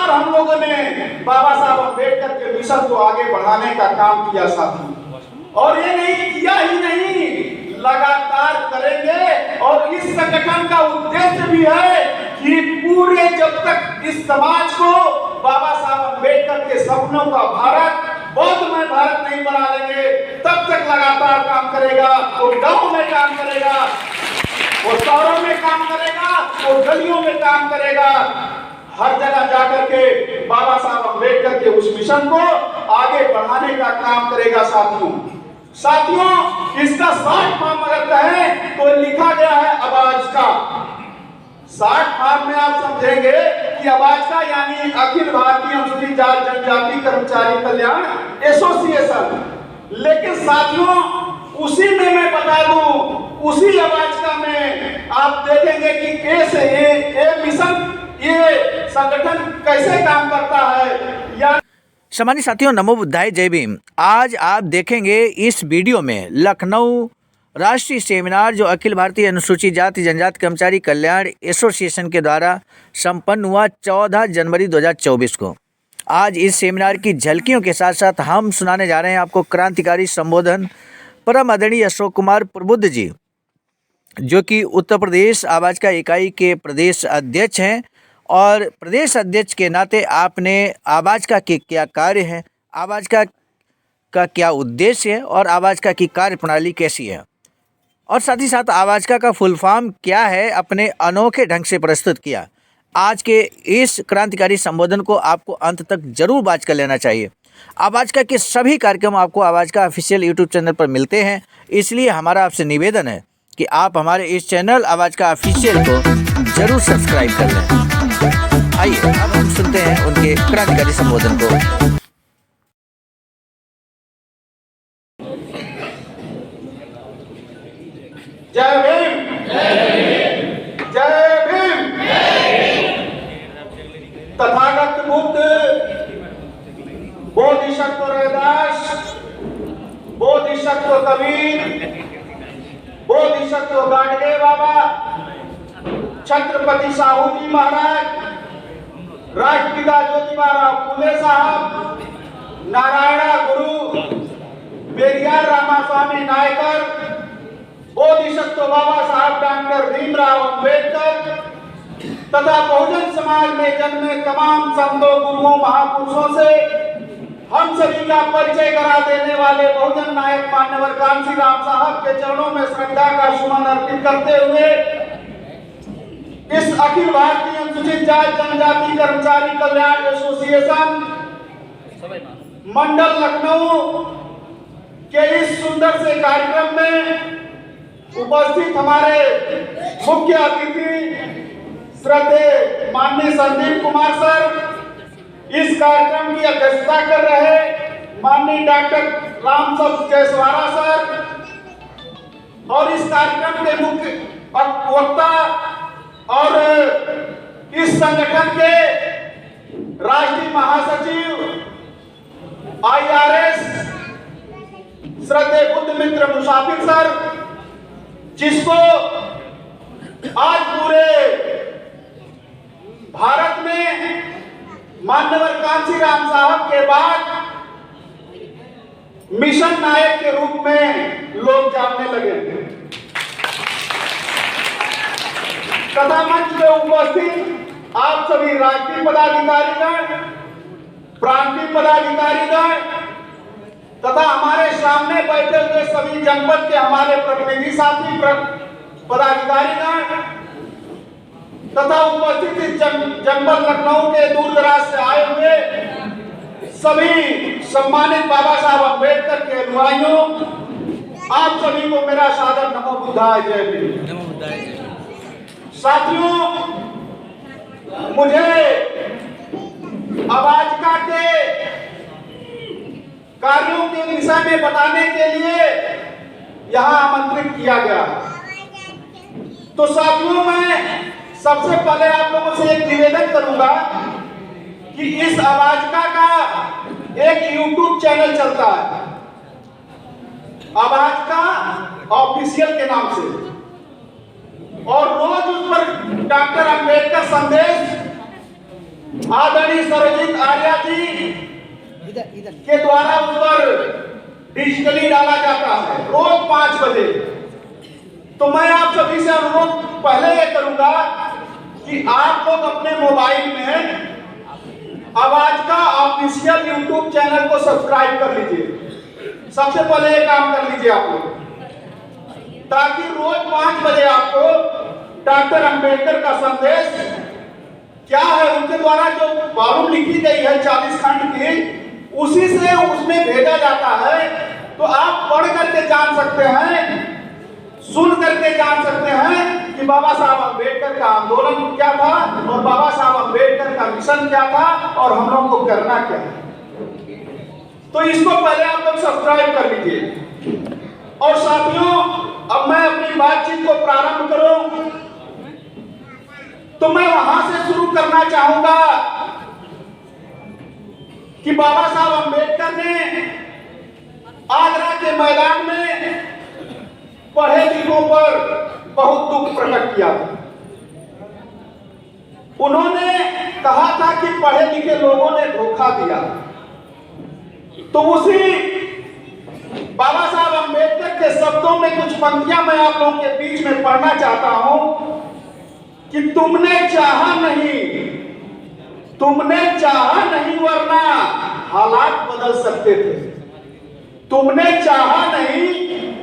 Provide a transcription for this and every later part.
लगातार हम लोगों ने बाबा साहब अम्बेडकर के मिशन को आगे बढ़ाने का काम किया साथी, और ये नहीं किया ही नहीं, लगातार करेंगे। और इस संगठन का उद्देश्य भी है कि पूरे जब तक इस समाज को बाबा साहब अम्बेडकर के सपनों का भारत, बौद्धमय भारत नहीं बना लेंगे, तब तक लगातार काम करेगा। वो गांव में काम करेगा, वो शहरों में काम करेगा, वो गलियों में काम करेगा, हर जगह जाकर के बाबा साहब अम्बेडकर के उस मिशन को आगे बढ़ाने का काम करेगा साथियों। इसका शॉर्ट फॉर्म अगर कहें तो लिखा गया है आवाज का। शॉर्ट फॉर्म में आप समझेंगे कि आवाज का यानी अखिल भारतीय अनुसूचित जाति जनजाति कर्मचारी कल्याण एसोसिएशन। लेकिन साथियों उसी में मैं बता दूं, उसी आवाज का में आप देखेंगे कि ए से ए मिशन, ये संगठन कैसे काम करता है। या सम्मानित साथियों, नमो बुद्धाय, जय भीम। आज आप देखेंगे इस वीडियो में लखनऊ राष्ट्रीय सेमिनार जो अखिल भारतीय अनुसूचित जाति जनजाति कर्मचारी कल्याण एसोसिएशन के द्वारा संपन्न हुआ 14 जनवरी 2024 को। आज इस सेमिनार की झलकियों के साथ साथ हम सुनाने जा रहे हैं आपको क्रांतिकारी संबोधन परम आदरणीय अशोक कुमार प्रबुद्ध जी, जो कि उत्तर प्रदेश आवाज का इकाई के प्रदेश अध्यक्ष हैं। और प्रदेश अध्यक्ष के नाते आपने आवाज का क्या कार्य है, आवाज का क्या उद्देश्य है और आवाज का की कार्य प्रणाली कैसी है, और साथ ही साथ आवाज का फुल फॉर्म क्या है, अपने अनोखे ढंग से प्रस्तुत किया। आज के इस क्रांतिकारी संबोधन को आपको अंत तक जरूर वॉच कर लेना चाहिए। आवाज का के सभी कार्यक्रम आपको आवाज का ऑफिशियल यूट्यूब चैनल पर मिलते हैं, इसलिए हमारा आपसे निवेदन है कि आप हमारे इस चैनल आवाज का ऑफिशियल को जरूर सब्सक्राइब कर लें। आइए अब हम सुनते हैं उनके क्रांतिकारी संबोधन को। जय भीम, जय भीम। तथागत बुद्ध, बोधिसत्व रविदास, बोधिसत्व कबीर, बोधिसत्व गाडगे बाबा, छत्रपति साहू जी महाराज, राष्ट्रपिता ज्योतिबा फुले साहब, नारायणा गुरु, पेरियार रामास्वामी नायकर, बोधिसत्व बाबा साहब डॉक्टर भीमराव अंबेडकर तथा बहुजन समाज में जन्मे तमाम संतों, गुरुओं, महापुरुषों से हम सभी का परिचय करा देने वाले बहुजन नायक मान्यवर कांशीराम साहब के चरणों में श्रद्धा का सुमन अर्पित करते हुए इस अखिल भारतीय अनुसूचित जाति जनजाति कर्मचारी कल्याण एसोसिएशन मंडल लखनऊ के इस सुंदर से कार्यक्रम में उपस्थित हमारे मुख्य अतिथि श्रद्धेय माननीय संदीप कुमार सर, इस कार्यक्रम की अध्यक्षता कर रहे माननीय डॉक्टर रामसब जयसवारा सर, और इस कार्यक्रम के मुख्य वक्ता और इस संगठन के राष्ट्रीय महासचिव IRS श्रद्धेय बुद्ध मित्र मुसाफिर सर, जिसको आज पूरे भारत में मान्यवर कांशीराम साहब के बाद मिशन नायक के रूप में लोग जानने लगे। तथा मंच में उपस्थित आप सभी राष्ट्रीय पदाधिकारीगण, प्रांतीय पदाधिकारीगण तथा हमारे सामने बैठे हुए सभी जनपद के हमारे प्रतिनिधि साथी पदाधिकारीगण तथा उपस्थित इस जनपद लखनऊ के दूर दराज से आए हुए सभी सम्मानित बाबा साहब अम्बेडकर के अनुयायियों, आप सभी को मेरा सादर नमो बुद्धाय, जय भीम। साथियों, मुझे आवाज का के कार्यों के विषय में बताने के लिए यहाँ आमंत्रित किया गया। तो साथियों, मैं सबसे पहले आप लोगों से एक निवेदन करूंगा कि इस आवाज का एक यूट्यूब चैनल चलता है आवाज का ऑफिशियल के नाम से, और रोज उस पर डॉक्टर अंबेडकर संदेश आदरणीय सर्वजीत आर्या जी के द्वारा उस पर डिजिटली डाला जाता है रोज 5 बजे। तो मैं आप सभी से अनुरोध पहले ये करूंगा कि आप लोग अपने मोबाइल में आवाज का ऑफिशियल यूट्यूब चैनल को सब्सक्राइब कर लीजिए। सबसे पहले ये काम कर लीजिए आप लोग, ताकि रोज 5 बजे आपको डॉक्टर अंबेडकर का संदेश क्या है उनके द्वारा जो वॉल्यूम लिखी गई है 40 खंड की, उसी से उसमें भेजा जाता है। तो आप पढ़ करके जान सकते हैं, सुन करके जान सकते हैं कि बाबा साहब अंबेडकर का आंदोलन क्या था और बाबा साहब अंबेडकर का मिशन क्या था और हम लोग को करना क्या है। तो इसको पहले आप लोग सब्सक्राइब कर लीजिए। और साथियों, अब मैं अपनी बातचीत को प्रारंभ करूं तो मैं वहां से शुरू करना चाहूंगा कि बाबा साहब अंबेडकर ने आगरा के मैदान में पढ़े लिखों पर बहुत दुख प्रकट किया था। उन्होंने कहा था कि पढ़े लिखे लोगों ने धोखा दिया। तो उसी बाबा साहब अंबेडकर के शब्दों में कुछ पंक्तियां मैं आप लोगों के बीच में पढ़ना चाहता हूं कि तुमने चाहा नहीं वरना हालात बदल सकते थे। तुमने चाहा नहीं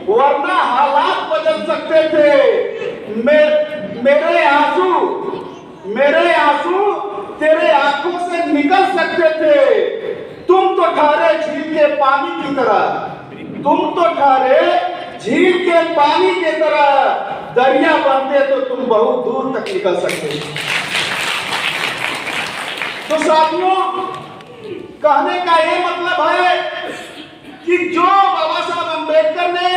वरना हालात बदल सकते थे। मेरे आंसू तेरे आंखों से निकल सकते थे। तुम तो ठहरे झील के पानी की तरह, झील के पानी की तरह दरिया बनते तो तुम बहुत दूर तक निकल सकते थे। तो साथियों, कहने का ये मतलब है कि जो बाबा साहब अंबेडकर ने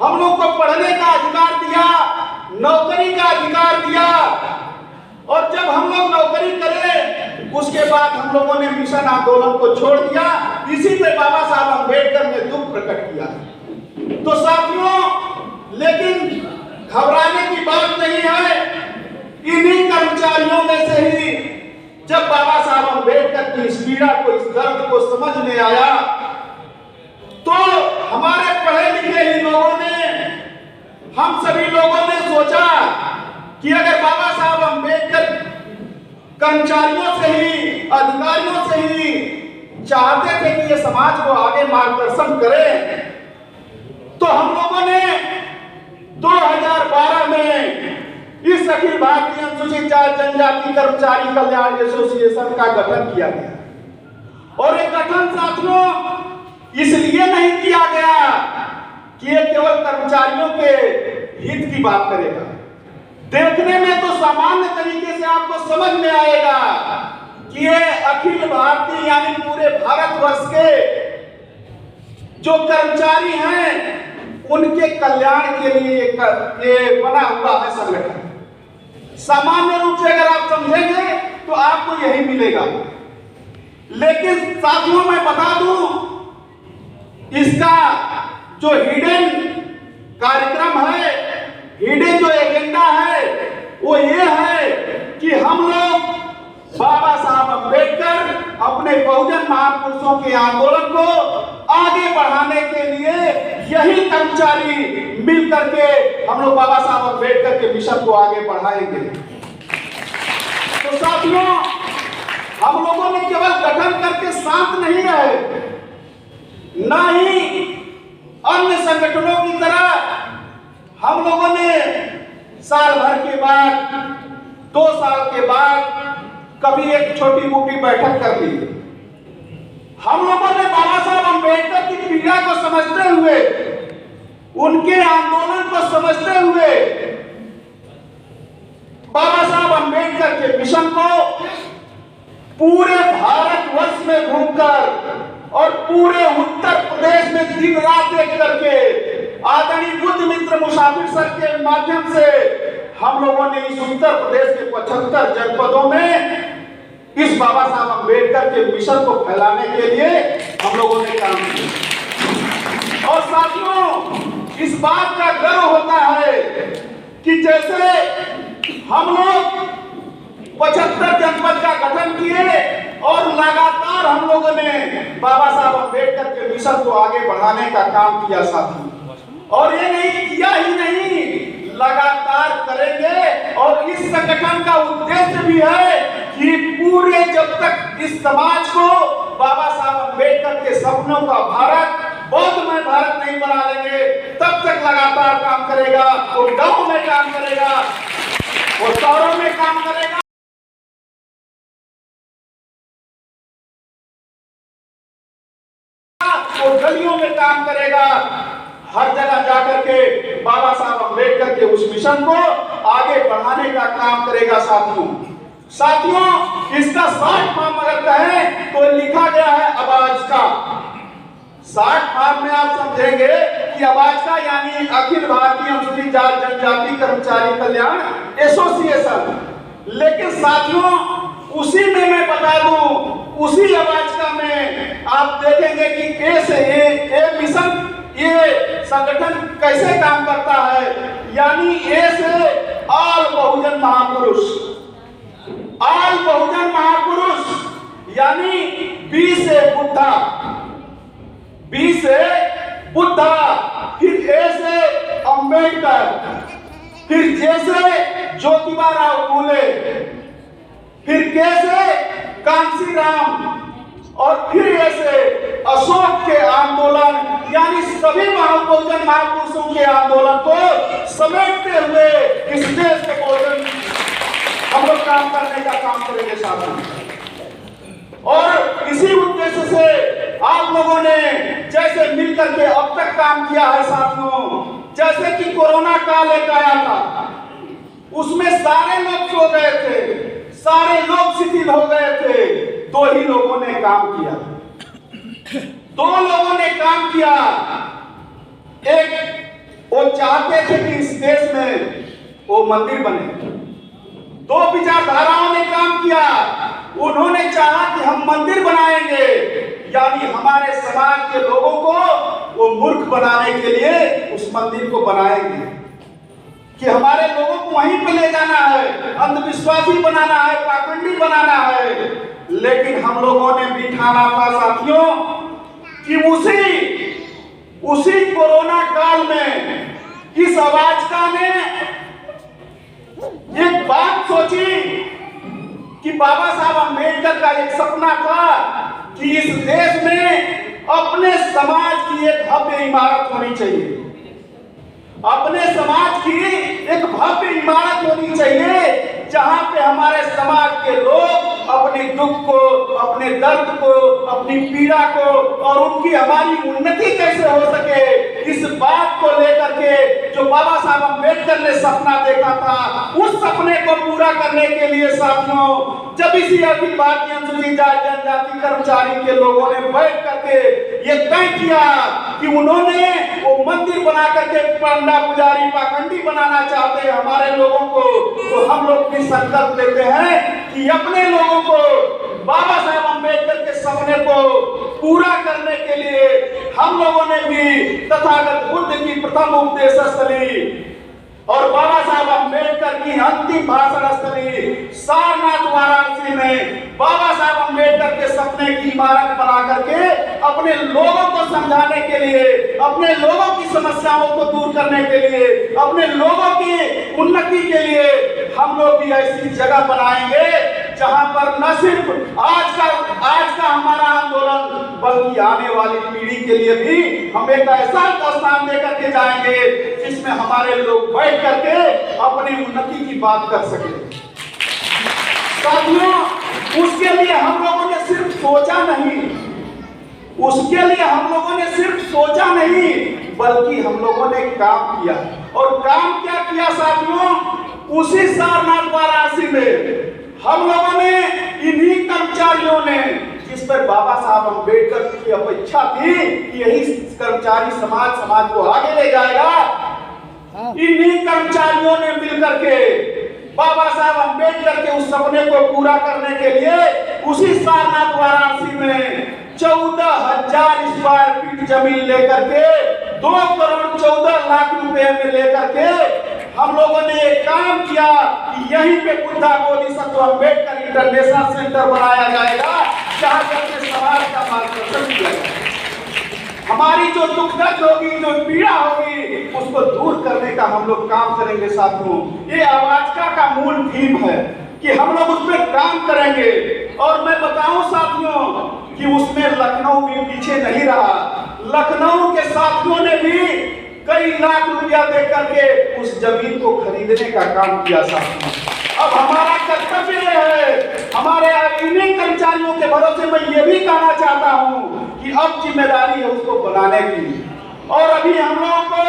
हम लोग को पढ़ने का अधिकार दिया, नौकरी का अधिकार दिया, और जब हम लोग नौकरी करें उसके बाद हम लोगों ने मिशन आंदोलन को छोड़ दिया। इसी पे बाबा साहब अंबेडकर ने दुख प्रकट किया। तो साथियों, लेकिन घबराने की बात नहीं है। इन्हीं कर्मचारियों में से ही जब बाबा साहब अंबेडकर की इस पीड़ा को, इस दर्द को समझ में आया, तो हमारे पढ़े लिखे ही लोगों ने, हम सभी लोगों ने सोचा कि अगर बाबा साहब अंबेडकर कर्मचारियों से ही, अधिकारियों से ही चाहते थे कि ये समाज को आगे मार्गदर्शन करें, तो हम लोगों ने 2012 में इस अखिल भारतीय अनुसूचित जाति जनजाति कर्मचारी कल्याण एसोसिएशन का गठन किया गया। और ये गठन साथियों इसलिए नहीं किया गया कि ये केवल कर्मचारियों के हित की बात करेगा। देखने में तो सामान्य तरीके से आपको समझ में आएगा कि ये अखिल भारतीय यानी पूरे भारतवर्ष के जो कर्मचारी हैं उनके कल्याण के लिए ये बना हुआ है संगठन। सामान्य रूप से अगर आप समझेंगे तो आपको यही मिलेगा। लेकिन साथियों, मैं बता दूं, इसका जो हिडन कार्यक्रम है, हिडन जो एजेंडा है, वो ये है कि हम लोग बाबा साहब अंबेडकर अपने बहुजन महापुरुषों के आंदोलन को आगे बढ़ाने के लिए यही कर्मचारी मिलकर के हम लोग बाबा साहब अंबेडकर के मिशन को आगे बढ़ाएंगे। तो साथियों, हम लोगों ने केवल गठन करके शांत नहीं रहे, ना ही अन्य संगठनों की तरह हम लोगों ने साल भर के बाद, 2 साल के बाद कभी एक छोटी मोटी बैठक कर ली। हम लोगों ने बाबा साहब अंबेडकर की पीड़ा को समझते हुए, उनके आंदोलन को समझते हुए, बाबा साहब अंबेडकर के मिशन को पूरे भारतवर्ष में घूमकर और पूरे उत्तर प्रदेश में दिन रात एक करके आदरणीय बुद्ध मित्र मुसाफिर सर के माध्यम से हम लोगों ने इस उत्तर प्रदेश के 75 जनपदों में इस बाबा साहब अंबेडकर के मिशन को फैलाने के लिए हम लोगों ने काम किया। और साथियों, इस बात का गर्व होता है कि जैसे हम लोग 75 जनपद का गठन किए बढ़ाने का काम किया साथियों। और ये नहीं किया ही नहीं, लगातार करेंगे। और इस संगठन का उद्देश्य भी है कि पूरे जब तक इस समाज को बाबा साहब अम्बेडकर के सपनों का भारत, बौद्धमय भारत नहीं बना लेंगे, तब तक लगातार काम करेगा। वो गांव में काम करेगा, वो शहरों में काम करेगा, वो गलियों में काम करेगा। हर जगह जाकर के बाबा साहब अम्बेडकर के उस मिशन को आगे बढ़ाने का काम करेगा साथियों। इसका शॉर्ट फॉर्म अगर कहें तो लिखा गया है आवाज का। शॉर्ट फॉर्म में आप समझेंगे कि आवाज का यानी अखिल भारतीय अनुसूचित जाति जनजाति कर्मचारी कल्याण एसोसिएशन। लेकिन साथियों उसी में मैं बता दूं, उसी आवाज का में आप देखेंगे कि ए से ए मिशन, ये संगठन कैसे काम करता है। यानी ए से ऑल बहुजन महापुरुष, ऑल बहुजन महापुरुष, यानी बी से बुद्धा, बी से बुद्धा, फिर ए से अंबेडकर, फिर जे से ज्योतिबा राव फूले, फिर के से कांसी राम, और फिर ऐसे अशोक के आंदोलन, यानी सभी बहुजन महापुरुषों के आंदोलन को समेटते हुए इस देश के बहुजन हम लोग काम करने का काम करेंगे साथियों। और इसी उद्देश्य से आप लोगों ने जैसे मिलकर के अब तक काम किया है साथियों, जैसे कि कोरोना काल एक आया था, उसमें सारे लोग सो गए थे, सारे लोग शिथिल हो गए थे, दो ही लोगों ने काम किया, दो लोगों ने काम किया। एक वो चाहते थे कि इस देश में वो मंदिर बने, दो विचारधाराओं ने काम किया। उन्होंने चाहा कि हम मंदिर बनाएंगे, यानी हमारे समाज के लोगों को वो मूर्ख बनाने के लिए उस मंदिर को बनाएंगे कि हमारे लोगों को वहीं पे ले जाना है, अंधविश्वासी बनाना है, पाखंडी बनाना है। लेकिन हम लोगों ने भी ठाना था साथियों कि उसी कोरोना काल में इस आवाजका ने एक बात सोची कि बाबा साहब अम्बेडकर का एक सपना था कि इस देश में अपने समाज की एक भव्य इमारत होनी चाहिए, अपने समाज की एक भव्य इमारत होनी चाहिए, जहां पे हमारे समाज के लोग अपने दुख को, अपने दर्द को, अपनी पीड़ा को और उनकी हमारी उन्नति कैसे हो सके, इस बात को लेकर के जो बाबा साहब अम्बेडकर ने सपना देखा था, उस सपने को पूरा करने के लिए साथियों जब इसी अखिल भारतीय अनुसूचित जाति जनजाति कर्मचारी के लोगों ने बैठ करके ये तय किया कि उन्होंने वो मंदिर बना करके पंडा पुजारी पाखंडी बनाना चाहते हैं हमारे लोगों को, तो हम लोग भी संकल्प लेते हैं कि अपने लोगों को बाबा साहब अम्बेडकर के सपने को पूरा करने के लिए हम लोगों ने भी तथागत बुद्ध की प्रथम उपदेश स्थली और बाबा साहब अम्बेडकर की अंतिम भाषण स्थली सारनाथ वाराणसी में बाबा साहब अम्बेडकर के सपने की इमारत बना करके अपने लोगों को समझाने के लिए, अपने लोगों की समस्याओं को दूर करने के लिए, अपने लोगों की उन्नति के लिए हम लोग भी ऐसी जगह बनाएंगे जहां पर न सिर्फ आज का हमारा आंदोलन बल्कि आने वाली पीढ़ी के लिए भी हम एक ऐसा स्थान देकर के जाएंगे जिसमें हमारे लोग बैठ करके अपनी उन्नति की बात कर सके। साथियों उसके लिए हम लोगों ने सिर्फ सोचा नहीं, उसके लिए हम लोगों ने सिर्फ सोचा नहीं बल्कि हम लोगों ने काम किया। और काम क्या किया साथियों, उसी सारनाथ वाराणसी में हम लोगों ने इन्हीं कर्मचारियों ने, जिस पर बाबा साहब अम्बेडकर की अपेक्षा थी कि यही कर्मचारी समाज को आगे ले जाएगा, इन्हीं कर्मचारियों ने मिलकर के बाबा साहब अम्बेडकर के उस सपने को पूरा करने के लिए उसी सारनाथ वाराणसी में 14,000 स्क्वायर फीट जमीन लेकर के 2,14,00,000 रुपए में लेकर के हम लोगों ने एक काम किया कि यहीं पे बुद्धा बोधिसत्व अम्बेडकर इंटरनेशनल सेंटर बनाया जाएगा जहां पर समाज का मार्गदर्शन किया जाएगा। हमारी जो दुख दर्द होगी, जो पीड़ा होगी, उसको दूर करने का हम लोग काम करेंगे साथियों। ये आवाज़ का मूल थीम है कि हम लोग उस पर काम करेंगे। और मैं बताऊं साथियों कि उसमें लखनऊ भी पीछे नहीं रहा। लखनऊ के साथियों ने भी कई लाख रुपया दे करके उस जमीन को खरीदने का काम किया साथियों। अब हमारा कर्तव्य है, हमारे इन्हीं कर्मचारियों के भरोसे मैं ये भी कहना चाहता हूँ कि अब जिम्मेदारी है उसको बनाने की। और अभी हम लोगों को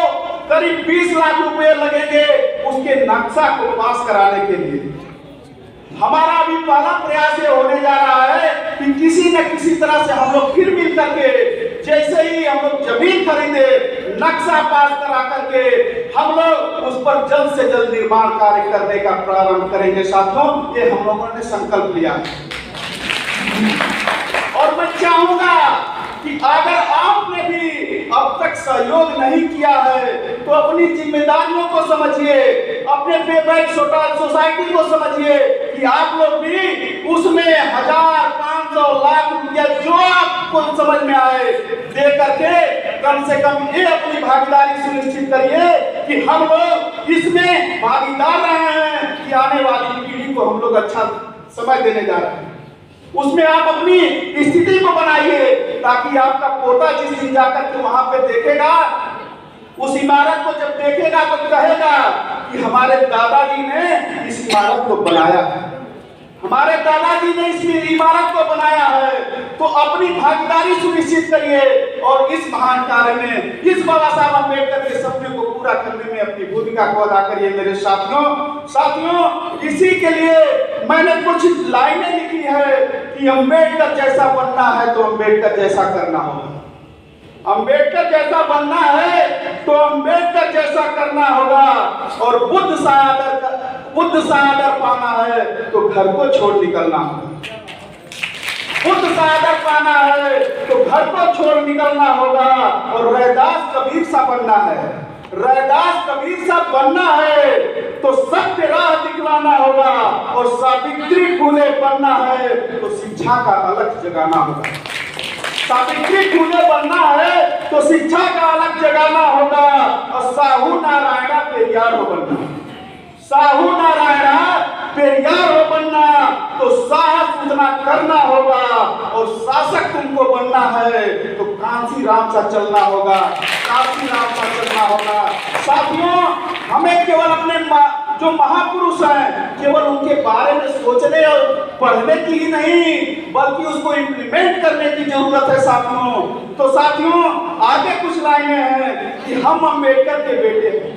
करीब 20 लाख रुपए लगेंगे उसके नक्शा को पास कराने के लिए। हमारा अभी पहला प्रयास ये होने जा रहा है कि किसी न किसी तरह से हम लोग फिर मिल करके, जैसे ही हम लोग जमीन खरीदे, नक्शा पास करा करके हम लोग उस पर जल्द से जल्द निर्माण कार्य करने का प्रारंभ करेंगे साथियों। ये हम लोगों ने संकल्प लिया है। और मैं चाहूंगा कि अगर आपने भी अब तक सहयोग नहीं किया है तो अपनी जिम्मेदारियों को समझिए, अपने पेबैक सोसाइटी को समझिए कि आप लोग भी उसमें 1000, 500 लाख रुपया जो आपको समझ में आए दे करके कम से कम ये अपनी भागीदारी सुनिश्चित करिए कि हम लोग इसमें भागीदार रहे हैं कि आने वाली पीढ़ी को हम लोग अच्छा समय देने जा रहे हैं। उसमें आप अपनी स्थिति को बनाइए ताकि आपका पोता जिस दिन जाकर के वहां पे देखेगा, उस इमारत को जब देखेगा तो कहेगा कि हमारे दादाजी ने इस इमारत को बनाया है, हमारे दादाजी ने इस इमारत को बनाया है। तो अपनी भागीदारी सुनिश्चित करिए और इस महान कार्य में, इस बाबा साहब अम्बेडकर के सपने को पूरा करने में अपनी भूमिका को अदा करिए मेरे साथियों। इसी के लिए मैंने कुछ लाइनें लिखी है कि अम्बेडकर जैसा बनना है तो अम्बेडकर जैसा करना होगा, अम्बेडकर जैसा बनना है तो अम्बेडकर जैसा करना होगा, और बुद्ध सा आदर पाना है तो घर को छोड़ निकलना होगा, बुद्ध सा आदर पाना है तो घर को छोड़ निकलना होगा। और रैदास कबीर सा बनना है, रैदास कबीर सा बनना है तो सत्य राह दिखलाना होगा, और सावित्री फूले बनना है तो शिक्षा का अलग जगाना होगा। सावित्री फूले बनना है तो शिक्षा का अलग जगाना होगा, और साहू नारायणा पेरियार हो बनना, साहू नारायणा पेरियार हो बनना तो साहस उतना करना होगा, और शासक तुमको बनना है तो कांसी राम सा चलना होगा, कांसी राम सा चलना होगा। साथियों, हमें केवल अपने जो महापुरुष हैं केवल उनके बारे में सोचने और पढ़ने की ही नहीं बल्कि उसको इम्प्लीमेंट करने की जरूरत है साथियों। तो साथियों, आगे कुछ लाइनें हैं कि हम अम्बेडकर के बेटे हैं,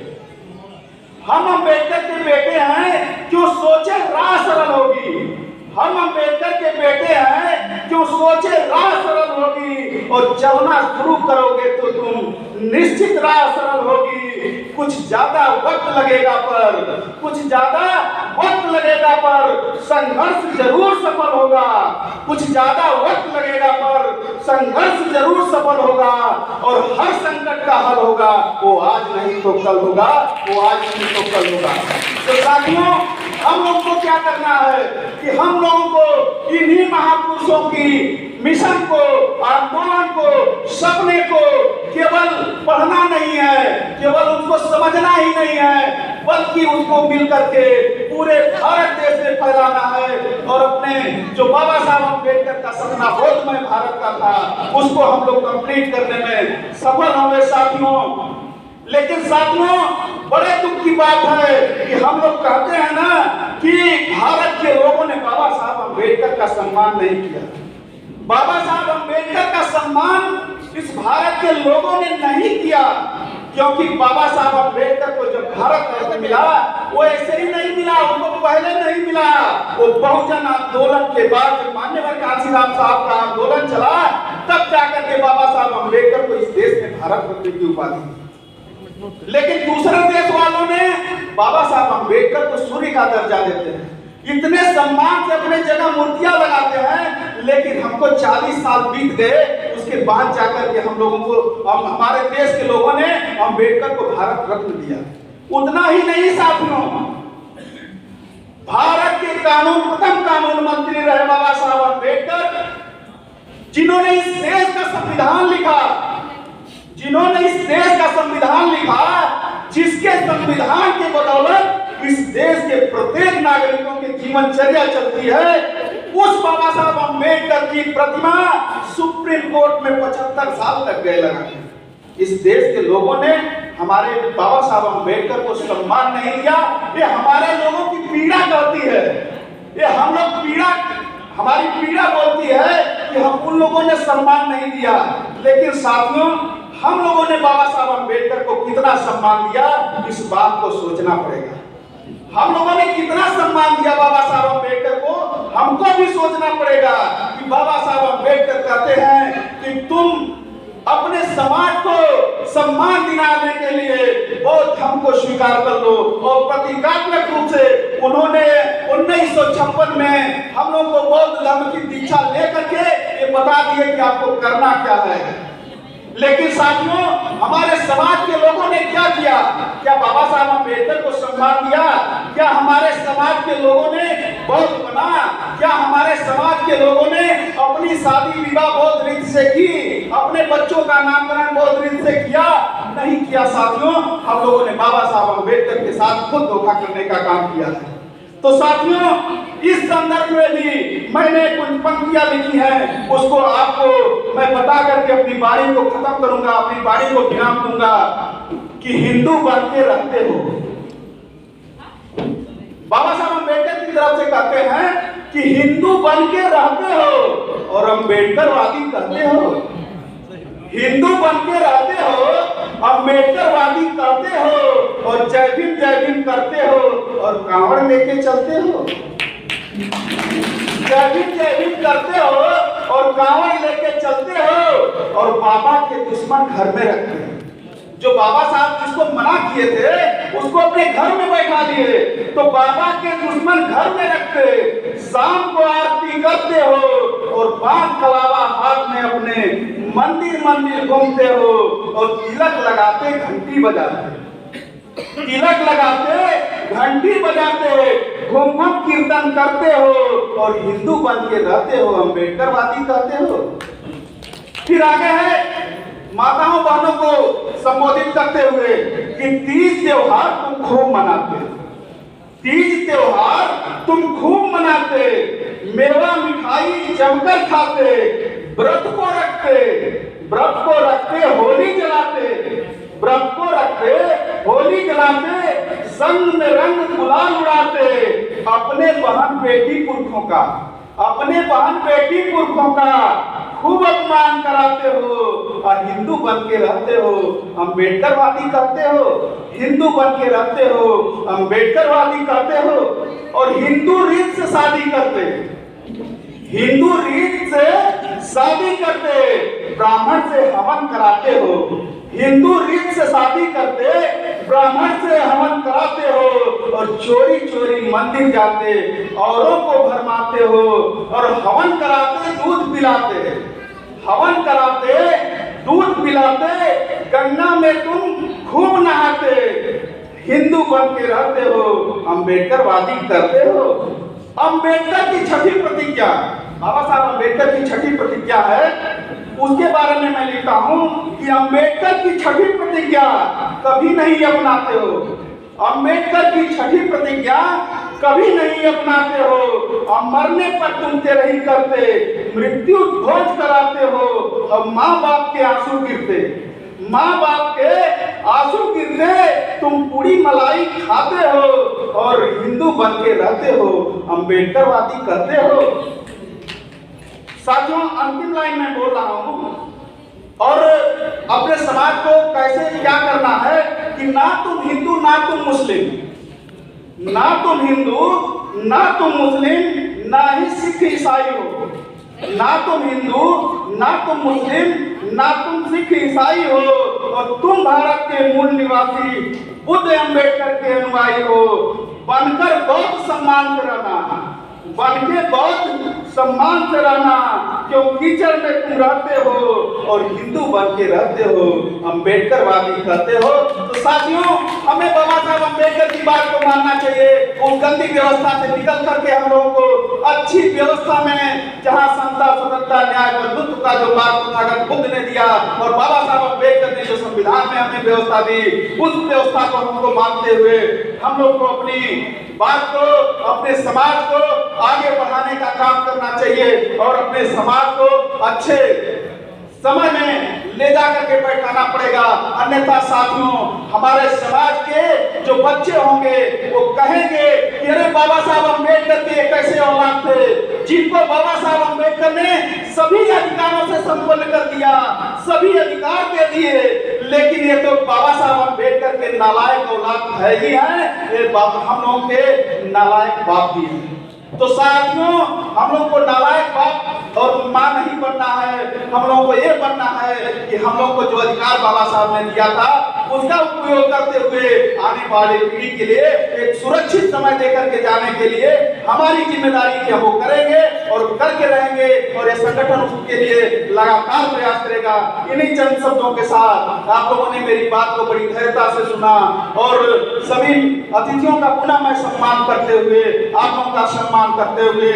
हम अम्बेडकर के बेटे हैं, जो सोचे राह सरल होगी। हम अम्बेडकर के बेटे हैं, जो सोचे राह सरल होगी, और चलना शुरू करोगे तो तुम निश्चित राह सरल होगी। कुछ ज्यादा वक्त लगेगा पर संघर्ष जरूर सफल होगा, कुछ ज्यादा वक्त लगेगा पर संघर्ष जरूर सफल होगा, और हर संकट का हल होगा। वो आज नहीं तो कल होगा, वो आज नहीं तो कल होगा। तो साथियों, हम लोग को क्या करना है कि हम लोगों को इन्हीं महापुरुषों की मिशन को, आंदोलन को, सपने को केवल पढ़ना नहीं है, केवल उनको समझना ही नहीं है, बल्कि उसको मिलकर के पूरे भारत देश में फैलाना है। और अपने जो बाबा साहब अम्बेडकर का सपना बोधमय भारत का था, उसको हम लोग कंप्लीट करने में सफल होंगे साथियों। लेकिन साथियों, बड़े दुख की बात है कि हम लोग कहते हैं ना कि भारत के लोगों ने बाबा साहब अम्बेडकर का सम्मान नहीं किया। बाबा साहब अम्बेडकर का सम्मान इस भारत के लोगों ने नहीं किया, क्योंकि बाबा साहब अम्बेडकर को जब भारत रत्न मिला वो ऐसे ही नहीं मिला, उनको पहले नहीं मिला। वो बहुजन आंदोलन के बाद जब मान्यवर कांशीराम साहब का आंदोलन चला, तब जाकर के बाबा साहब अम्बेडकर को इस देश में भारत रत्न की उपाधि। लेकिन दूसरे देश वालों ने बाबा साहब अम्बेडकर को सूर्य का दर्जा देते हैं, इतने सम्मान से अपने जगह मूर्तियां लगाते हैं। लेकिन हमको 40 साल बीत गए, उसके बाद जाकर के हम लोगों को, हमारे देश के लोगों ने अम्बेडकर को भारत रत्न दिया। उतना ही नहीं साथियों, भारत के प्रथम कानून मंत्री रहे बाबा साहब अम्बेडकर, जिन्होंने इस देश का संविधान लिखा, जिन्होंने इस देश का संविधान लिखा, जिसके संविधान के बदौलत इस देश के प्रत्येक नागरिकों की जीवनचर्या चलती है, उस बाबा साहब अम्बेडकर की प्रतिमा सुप्रीम कोर्ट में 75 साल तक गए लगाने। इस देश के लोगों ने हमारे बाबा साहब अम्बेडकर को सम्मान नहीं दिया। ये हमारे लोगों की पीड़ा कहती है, ये हम लोग पीड़ा, हमारी पीड़ा बोलती है कि हम उन लोगों ने सम्मान नहीं दिया। लेकिन साथियों, हम लोगों ने बाबा साहब अम्बेडकर को कितना सम्मान दिया, इस बात को सोचना पड़ेगा। हम लोगों ने कितना सम्मान दिया बाबा साहब अम्बेडकर को, हमको भी सोचना पड़ेगा कि बाबा साहब अम्बेडकर कहते हैं कि तुम अपने समाज को सम्मान दिलाने के लिए बौद्ध धर्म को स्वीकार कर लो। और प्रतीकात्मक रूप से उन्होंने 1956 में हम लोग को बौद्ध धर्म की दीक्षा लेकर के ये बता दिए कि आपको करना क्या है। लेकिन साथियों, हमारे समाज के लोगों ने क्या किया? क्या बाबा साहब अम्बेडकर को सम्मान दिया? क्या हमारे समाज के लोगों ने बौद्ध बना? क्या हमारे समाज के लोगों ने अपनी शादी विवाह बौद्ध रीति से की? अपने बच्चों का नामकरण बौद्ध रीति से किया? नहीं किया साथियों। हम लोगों ने बाबा साहब अम्बेडकर के साथ खुद धोखा करने का काम किया है। तो साथियों, इस संदर्भ में भी मैंने कुछ पंक्तियां लिखी हैं, उसको आपको मैं बता करके अपनी वाणी को खत्म करूंगा, अपनी वाणी को विराम दूंगा कि हिंदू बन के रहते हो। बाबा साहब अम्बेडकर की तरफ से कहते हैं कि हिंदू बन के रहते हो, और अम्बेडकरवादी कहते हो। हिंदू बन के रहते हो, अम्बेडकरवादी करते हो, और जय भीम करते हो, और कांवड़ लेके चलते हो। जय भीम करते हो और कांवड़ लेके चलते हो, और बाबा के दुश्मन घर में रखते हो। जो बाबा साहब जिसको मना किए थे उसको अपने घर में बैठा दिए, तो बाबा के दुश्मन घर में रखते, शाम को आरती करते हो, और बाण कलावा हाथ में अपने मंदिर मंदिर घूमते हो, और तिलक लगाते घंटी बजाते, तिलक लगाते घंटी बजाते, घूम घूम कीर्तन करते हो, और हिंदू बन के रहते हो, अम्बेडकरवादी कहते हो। फिर आगे है माताओं बहनों को संबोधित करते हुए कि तीज त्योहार तुम खूब मनाते, तीज त्योहार तुम खूब मनाते, मेवा मिठाई जमकर खाते, व्रत को रखते होली जलाते, व्रत को रखते होली जलाते, संग में रंग गुलाल उड़ाते, अपने बहन बेटी पुरखों का खूब अपमान कराते हो, और हिंदू बन के रहते हो, अम्बेडकरवादी कहते हो। हिंदू बन के रहते हो, अम्बेडकरवादी कहते हो, और हिंदू रीत से शादी करते, हिंदू रीत से शादी करते, ब्राह्मण से हवन कराते हो। हिंदू रीत से शादी करते, ब्राह्मण से हवन कराते हो, और चोरी चोरी मंदिर जाते, औरों को भरमाते हो, और हवन कराते दूध पिलाते, हवन कराते दूध पिलाते, गंगा में तुम खूब नहाते, हिंदू बन के रहते हो, अम्बेडकरवादी करते हो। अम्बेडकर की छठी प्रतिज्ञा, बाबा साहब अम्बेडकर की छठी प्रतिज्ञा है, उसके बारे में मैं लिखता हूं कि अम्बेडकर की छठी प्रतिज्ञा कभी नहीं अपनाते हो, अम्बेडकर की छठी प्रतिज्ञा कभी नहीं अपनाते हो, और मरने पर तुम तेरे ही करते, मृत्यु भोज कराते हो, और माँ बाप के आंसू गिरते, माँ बाप के आंसू गिरते, तुम पूरी मलाई खाते हो, और हिंदू बन के रहते हो, अम्बेडकरवादी कहते हो। साथियों, अंतिम लाइन में बोल रहा हूं, और अपने समाज को कैसे क्या करना है कि ना तुम हिंदू ना तुम मुस्लिम, ना तुम हिंदू ना तुम मुस्लिम, ना ही सिख ईसाई हो, ना तुम हिंदू ना तुम मुस्लिम, ना तुम सिख ईसाई हो, और तुम भारत के मूल निवासी बुद्ध अम्बेडकर के अनुयायी हो। बनकर बहुत सम्मान से रहना, बनके बहुत सम्मान से रहना, क्यों कीचड़ में तुम रहते हो, और हिंदू बन के रहते हो, अम्बेडकरवादी कहते हो। तो साथियों, हमें बाबा साहब अम्बेडकर की बात को मानना चाहिए, उस गंदी व्यवस्था से निकल करके हम लोगों को अच्छी व्यवस्था में, जहां समता स्वतंत्रता न्याय बनाया, बंधुत्व का जो मार्ग तथागत बुद्ध ने दिया और बाबा साहब अम्बेडकर ने जो संविधान में हमें व्यवस्था दी, उस व्यवस्था को हमको मानते हुए हम लोग को अपनी बात को, अपने समाज को आगे बढ़ाने का काम करना चाहिए और अपने समाज को अच्छे समय में ले जा करके बैठाना पड़ेगा। अन्यथा साथियों, हमारे समाज के जो बच्चे होंगे वो कहेंगे कि अरे बाबा साहब अम्बेडकर के कैसे औलाद थे, जिनको बाबा साहब अम्बेडकर ने सभी अधिकारों से संपन्न कर दिया, सभी अधिकार दे दिए, लेकिन ये तो बाबा साहब अम्बेडकर के नालायक औलाद है ही है, ये हम लोग के नालायक बाप भी है। तो साथियों, हम लोग को नालायक बाप और मां नहीं बनना है, हम लोग को ये बनना है कि हम लोग को जो अधिकार बाबा साहब ने दिया था उसका उपयोग करते हुए आने वाली पीढ़ी के लिए एक सुरक्षित समय देकर के जाने के लिए हमारी जिम्मेदारी की हम वो करेंगे और करके रहेंगे और ये संगठन उसके लिए लगातार प्रयास करेगा। इन्हीं चंद शब्दों के साथ आप लोगों ने मेरी बात को बड़ी धैर्यता से सुना और सभी अतिथियों का पुनः मैं सम्मान करते हुए, आप लोगों का सम्मान करते हुए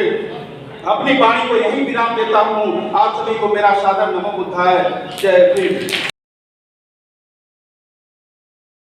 अपनी वाणी को यही विराम देता हूँ। आप सभी को मेरा सादर नमो बुद्धाय। जय भीम।